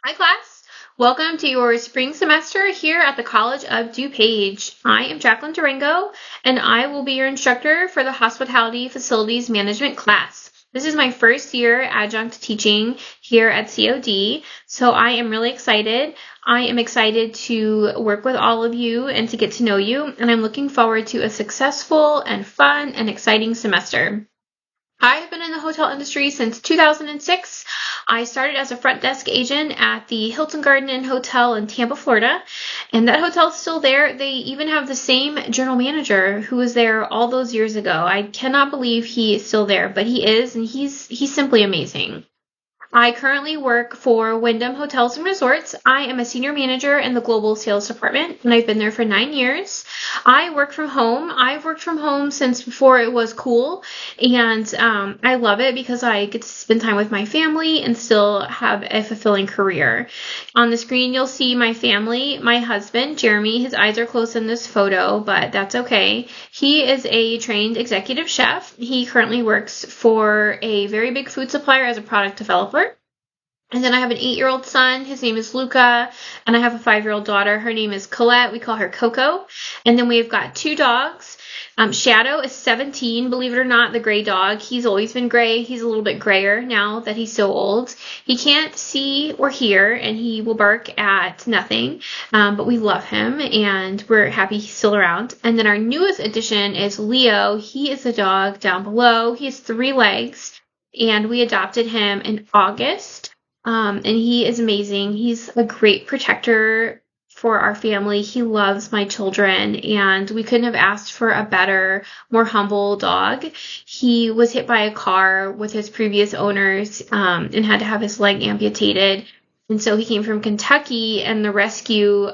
Hi, class. Welcome to your spring semester here at the College of DuPage. I am Jacqueline Durango, and I will be your instructor for the Hospitality Facilities Management class. This is my first year adjunct teaching here at COD, so I am really excited. I am excited to work with all of you and to get to know you, and I'm looking forward to a successful and fun and exciting semester. I have been in the hotel industry since 2006. I started as a front desk agent at the Hilton Garden Inn Hotel in Tampa, Florida, and that hotel is still there. They even have the same general manager who was there all those years ago. I cannot believe he is still there, but he is, and he's simply amazing. I currently work for Wyndham Hotels and Resorts. I am a senior manager in the global sales department, and I've been there for 9 years. I work from home. I've worked from home since before it was cool, and I love it because I get to spend time with my family and still have a fulfilling career. On the screen, you'll see my family, my husband, Jeremy. His eyes are closed in this photo, but that's okay. He is a trained executive chef. He currently works for a very big food supplier as a product developer. And then I have an 8-year-old son. His name is Luca. And I have a 5-year-old daughter. Her name is Colette. We call her Coco. And then we've got 2 dogs. Shadow is 17, believe it or not, the gray dog. He's always been gray. He's a little bit grayer now that he's so old. He can't see or hear, and he will bark at nothing. But we love him, and we're happy he's still around. And then our newest addition is Leo. He is the dog down below. He has 3 legs, and we adopted him in August. And he is amazing. He's a great protector for our family. He loves my children, and we couldn't have asked for a better, more humble dog. He was hit by a car with his previous owners, and had to have his leg amputated. And so he came from Kentucky, and the rescue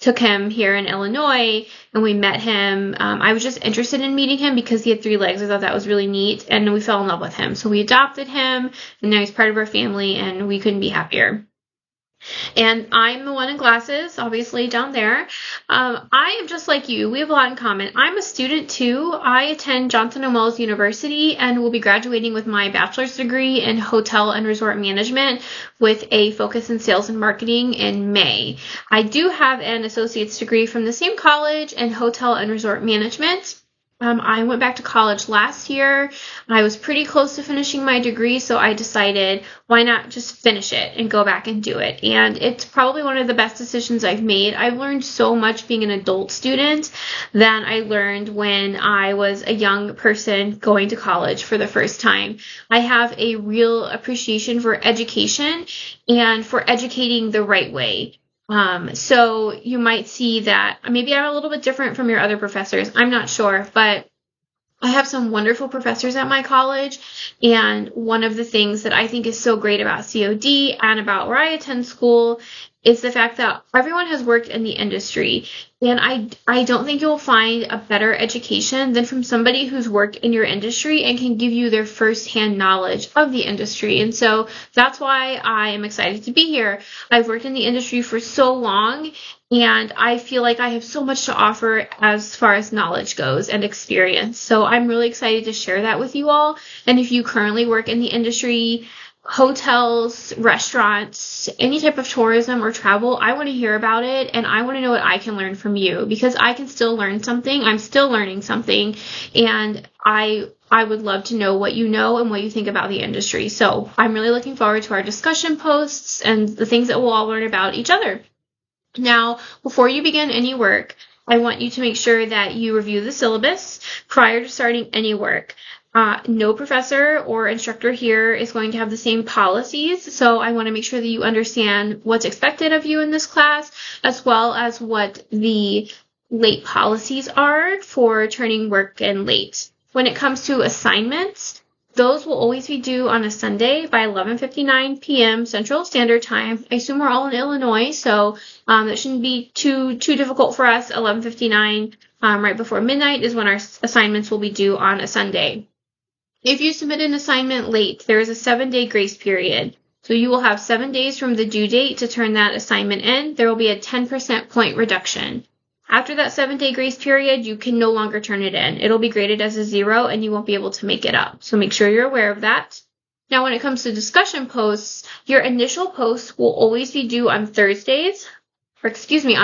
took him here in Illinois, and we met him. I was just interested in meeting him because he had 3 legs. I thought that was really neat, and we fell in love with him. So we adopted him, and now he's part of our family, and we couldn't be happier. And I'm the one in glasses, obviously, down there. I am just like you. We have a lot in common. I'm a student, too. I attend Johnson & Wales University and will be graduating with my bachelor's degree in hotel and resort management with a focus in sales and marketing in May. I do have an associate's degree from the same college in hotel and resort management. I went back to college last year. I was pretty close to finishing my degree, so I decided why not just finish it and go back and do it. And it's probably one of the best decisions I've made. I've learned so much being an adult student than I learned when I was a young person going to college for the first time. I have a real appreciation for education and for educating the right way. So you might see that maybe I'm a little bit different from your other professors. I'm not sure, but I have some wonderful professors at my college, and one of the things that I think is so great about COD and about where I attend school is the fact that everyone has worked in the industry. And I don't think you'll find a better education than from somebody who's worked in your industry and can give you their firsthand knowledge of the industry. And so that's why I am excited to be here. I've worked in the industry for so long, and I feel like I have so much to offer as far as knowledge goes and experience. So I'm really excited to share that with you all. And if you currently work in the industry, hotels, restaurants, any type of tourism or travel, I want to hear about it, and I want to know what I can learn from you, because I can still learn something. I'm still learning something, and I would love to know what you know and what you think about the industry. So I'm really looking forward to our discussion posts and the things that we'll all learn about each other. Now, before you begin any work, I want you to make sure that you review the syllabus prior to starting any work. No professor or instructor here is going to have the same policies, so I want to make sure that you understand what's expected of you in this class, as well as what the late policies are for turning work in late. When it comes to assignments, those will always be due on a Sunday by 11:59 p.m. Central Standard Time. I assume we're all in Illinois, so that shouldn't be too difficult for us. 11:59 right before midnight is when our assignments will be due on a Sunday. If you submit an assignment late, there is a 7-day grace period. So you will have 7 days from the due date to turn that assignment in. There will be a 10% point reduction. After that 7-day grace period, you can no longer turn it in. It'll be graded as a 0, and you won't be able to make it up. So make sure you're aware of that. Now, when it comes to discussion posts, your initial posts will always be due on on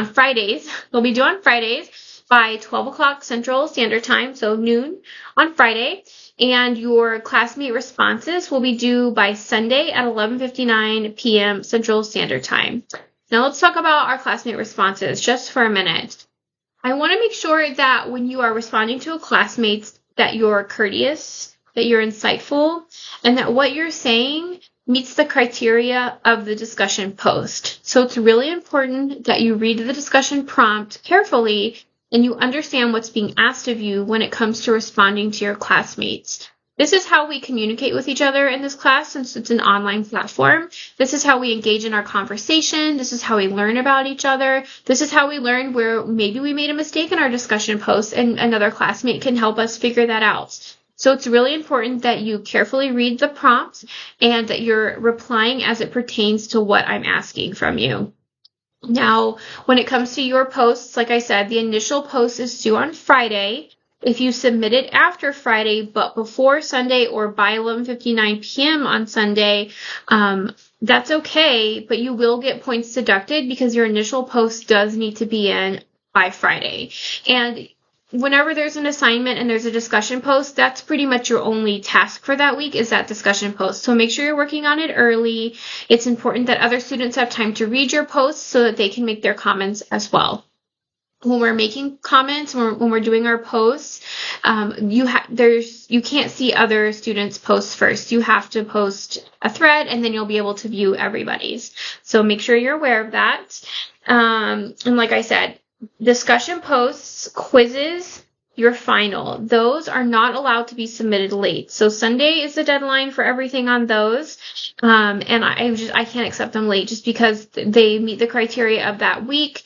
Fridays. They'll be due on Fridays by 12 o'clock Central Standard Time, so noon on Friday. And your classmate responses will be due by Sunday at 11:59 p.m. Central Standard Time. Now let's talk about our classmate responses just for a minute. I want to make sure that when you are responding to a classmate that you're courteous, that you're insightful, and that what you're saying meets the criteria of the discussion post. So it's really important that you read the discussion prompt carefully and you understand what's being asked of you when it comes to responding to your classmates. This is how we communicate with each other in this class since it's an online platform. This is how we engage in our conversation. This is how we learn about each other. This is how we learn where maybe we made a mistake in our discussion post and another classmate can help us figure that out. So it's really important that you carefully read the prompt and that you're replying as it pertains to what I'm asking from you. Now, when it comes to your posts, like I said, the initial post is due on Friday. If you submit it after Friday, but before Sunday or by 11:59 p.m. on Sunday, that's okay, but you will get points deducted because your initial post does need to be in by Friday. And whenever there's an assignment and there's a discussion post, that's pretty much your only task for that week is that discussion post. So make sure you're working on it early. It's important that other students have time to read your posts so that they can make their comments as well. When we're making comments, when we're doing our posts, you can't see other students' posts first. You have to post a thread and then you'll be able to view everybody's. So make sure you're aware of that. And like I said, discussion posts, quizzes, your final. Those are not allowed to be submitted late. So Sunday is the deadline for everything on those. And I can't accept them late just because they meet the criteria of that week.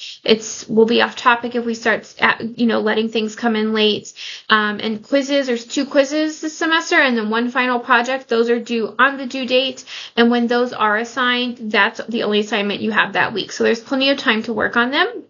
We'll be off topic if we start letting things come in late. And quizzes, there's 2 quizzes this semester and then 1 final project. Those are due on the due date. And when those are assigned, that's the only assignment you have that week. So there's plenty of time to work on them.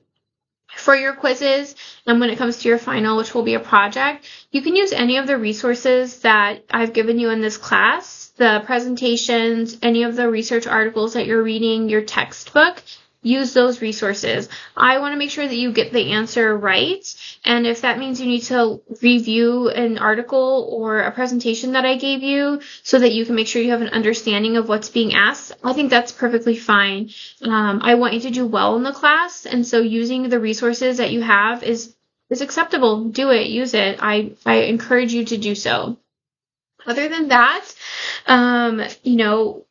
For your quizzes, and when it comes to your final, which will be a project, you can use any of the resources that I've given you in this class, the presentations, any of the research articles that you're reading, your textbook. Use those resources. I want to make sure that you get the answer right. And if that means you need to review an article or a presentation that I gave you so that you can make sure you have an understanding of what's being asked, I think that's perfectly fine. I want you to do well in the class. And so using the resources that you have is acceptable. Do it. Use it. I encourage you to do so. Other than that,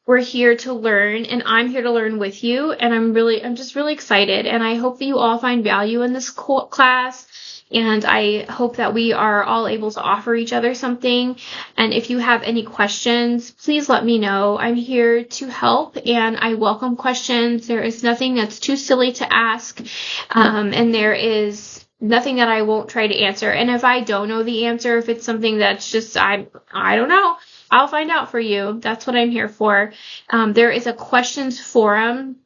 we're here to learn and I'm here to learn with you. And I'm just really excited. And I hope that you all find value in this class. And I hope that we are all able to offer each other something. And if you have any questions, please let me know. I'm here to help and I welcome questions. There is nothing that's too silly to ask. And there is nothing that I won't try to answer. And if I don't know the answer, if it's something that's just, I don't know, I'll find out for you. That's what I'm here for. There is a questions forum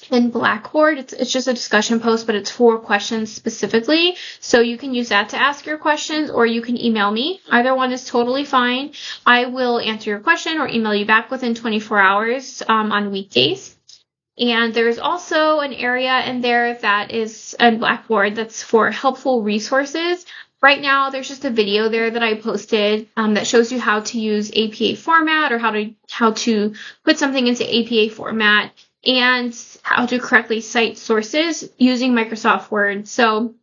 in Blackboard. It's just a discussion post, but it's 4 questions specifically. So you can use that to ask your questions or you can email me. Either one is totally fine. I will answer your question or email you back within 24 hours on weekdays. And there's also an area in there that is on Blackboard that's for helpful resources. Right now, there's just a video there that I posted that shows you how to use APA format or how to put something into APA format and how to correctly cite sources using Microsoft Word. So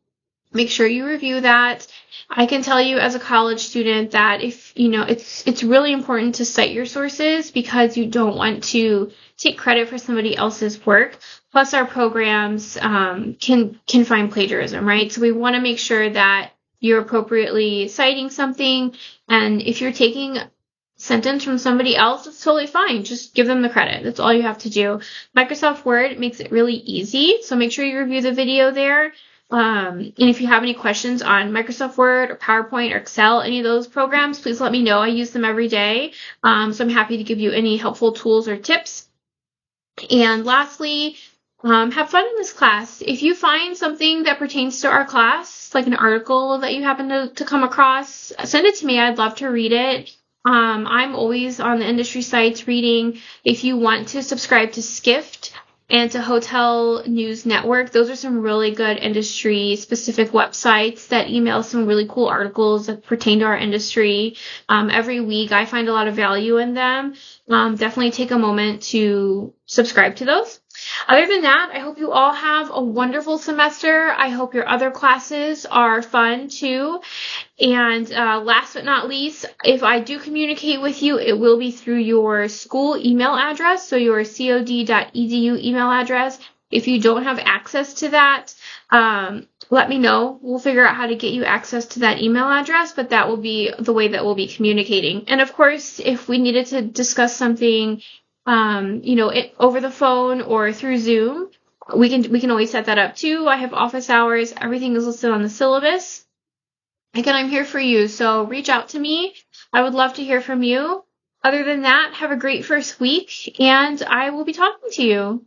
make sure you review that. I can tell you as a college student that it's really important to cite your sources because you don't want to take credit for somebody else's work. Plus our programs can find plagiarism, right? So we want to make sure that you're appropriately citing something. And if you're taking a sentence from somebody else, it's totally fine. Just give them the credit. That's all you have to do. Microsoft Word makes it really easy. So make sure you review the video there. And if you have any questions on Microsoft Word or PowerPoint or Excel, any of those programs, please let me know. I use them every day. So I'm happy to give you any helpful tools or tips. And lastly, have fun in this class. If you find something that pertains to our class, like an article that you happen to come across, send it to me. I'd love to read it. I'm always on the industry sites reading. If you want to subscribe to Skift and to Hotel News Network, those are some really good industry-specific websites that email some really cool articles that pertain to our industry. Every week, I find a lot of value in them. Definitely take a moment to subscribe to those. Other than that, I hope you all have a wonderful semester. I hope your other classes are fun too. And last but not least, if I do communicate with you, it will be through your school email address, so your cod.edu email address. If you don't have access to that, let me know. We'll figure out how to get you access to that email address, but that will be the way that we'll be communicating. And of course, if we needed to discuss something, over the phone or through Zoom, we can always set that up too. I have office hours. Everything is listed on the syllabus. Again, I'm here for you, so reach out to me. I would love to hear from you. Other than that, have a great first week, and I will be talking to you.